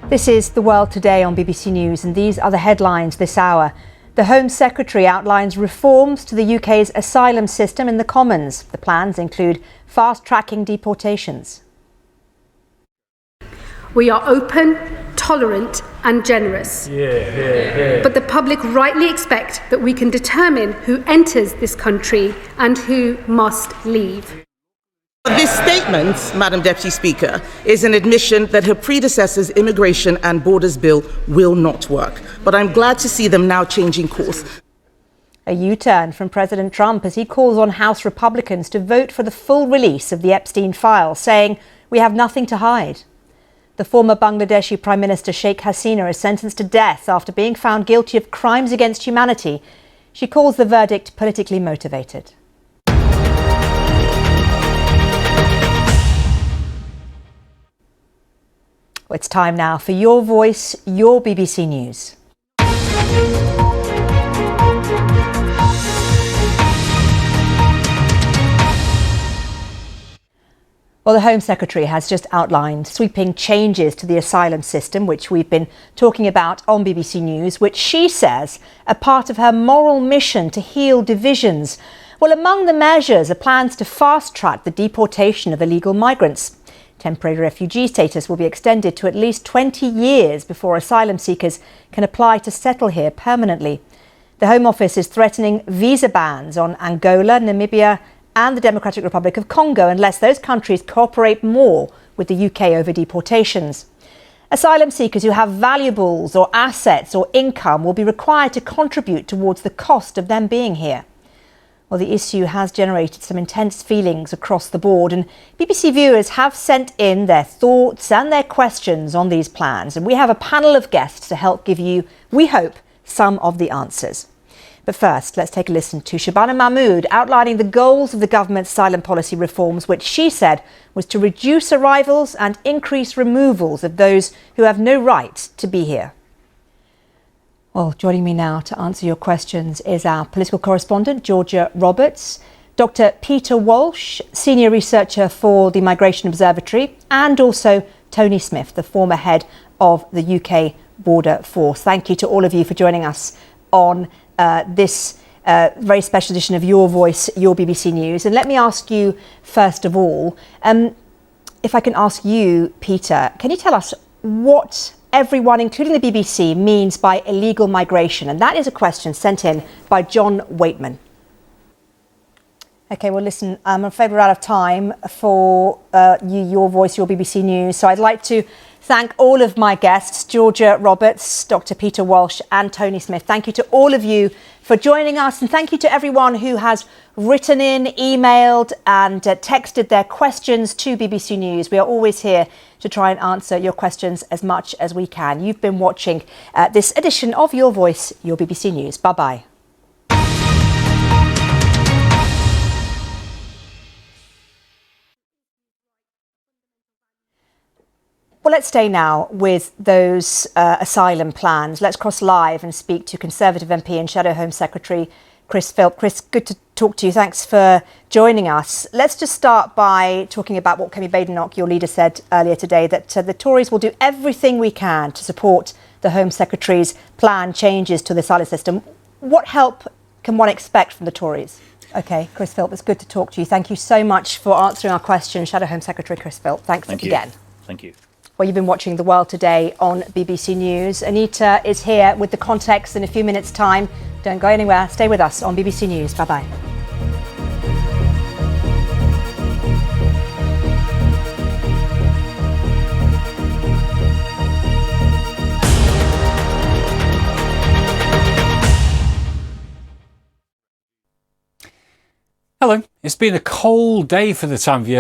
This is The World Today on BBC News, and these are the headlines this hour. The Home Secretary outlines reforms to the UK's asylum system in the Commons. The plans include fast-tracking deportations. We are open, tolerant and generous. But the public rightly expect that we can determine who enters this country and who must leave. This statement, Madam Deputy Speaker, is an admission that her predecessor's Immigration and Borders Bill will not work. But I'm glad to see them now changing course. A U-turn from President Trump as he calls on House Republicans to vote for the full release of the Epstein files, saying we have nothing to hide. The former Bangladeshi Prime Minister Sheikh Hasina is sentenced to death after being found guilty of crimes against humanity. She calls the verdict politically motivated. It's time now for Your Voice, Your BBC News. Well, the Home Secretary has just outlined sweeping changes to the asylum system, which we've been talking about on BBC News, which she says are part of her moral mission to heal divisions. Well, among the measures are plans to fast-track the deportation of illegal migrants. Temporary refugee status will be extended to at least 20 years before asylum seekers can apply to settle here permanently. The Home Office is threatening visa bans on Angola, Namibia and the Democratic Republic of Congo unless those countries cooperate more with the UK over deportations. Asylum seekers who have valuables or assets or income will be required to contribute towards the cost of them being here. Well, the issue has generated some intense feelings across the board, and BBC viewers have sent in their thoughts and their questions on these plans, and we have a panel of guests to help give you, we hope, some of the answers. But first, let's take a listen to Shabana Mahmood outlining the goals of the government's asylum policy reforms, which she said was to reduce arrivals and increase removals of those who have no right to be here. Well, joining me now to answer your questions is our political correspondent, Georgia Roberts, Dr. Peter Walsh, senior researcher for the Migration Observatory, and also Tony Smith, the former head of the UK Border Force. Thank you to all of you for joining us on this very special edition of Your Voice, Your BBC News. And let me ask you, first of all, if I can ask you, Peter, can you tell us what everyone, including the BBC, means by illegal migration? And that is a question sent in by John Waitman. OK, well, listen, I'm afraid we're out of time for Your Voice, Your BBC News. So I'd like to thank all of my guests, Georgia Roberts, Dr. Peter Walsh and Tony Smith. Thank you to all of you for joining us. And thank you to everyone who has written in, emailed and texted their questions to BBC News. We are always here to try and answer your questions as much as we can. You've been watching this edition of Your Voice, Your BBC News. Bye-bye. Well, let's stay now with those asylum plans. Let's cross live and speak to Conservative MP and Shadow Home Secretary Chris Philp. Chris, good to talk to you. Thanks for joining us. Let's just start by talking about what Kemi Badenoch, your leader, said earlier today, that the Tories will do everything we can to support the Home Secretary's planned changes to the asylum system. What help can one expect from the Tories? OK, Chris Philp, it's good to talk to you. Thank you so much for answering our question. Shadow Home Secretary Chris Philp, thanks again. Thank you. Well, you've been watching The World Today on BBC News. Anita is here with the context in a few minutes' time. Don't go anywhere. Stay with us on BBC News. Bye-bye. Hello. It's been a cold day for the time of year.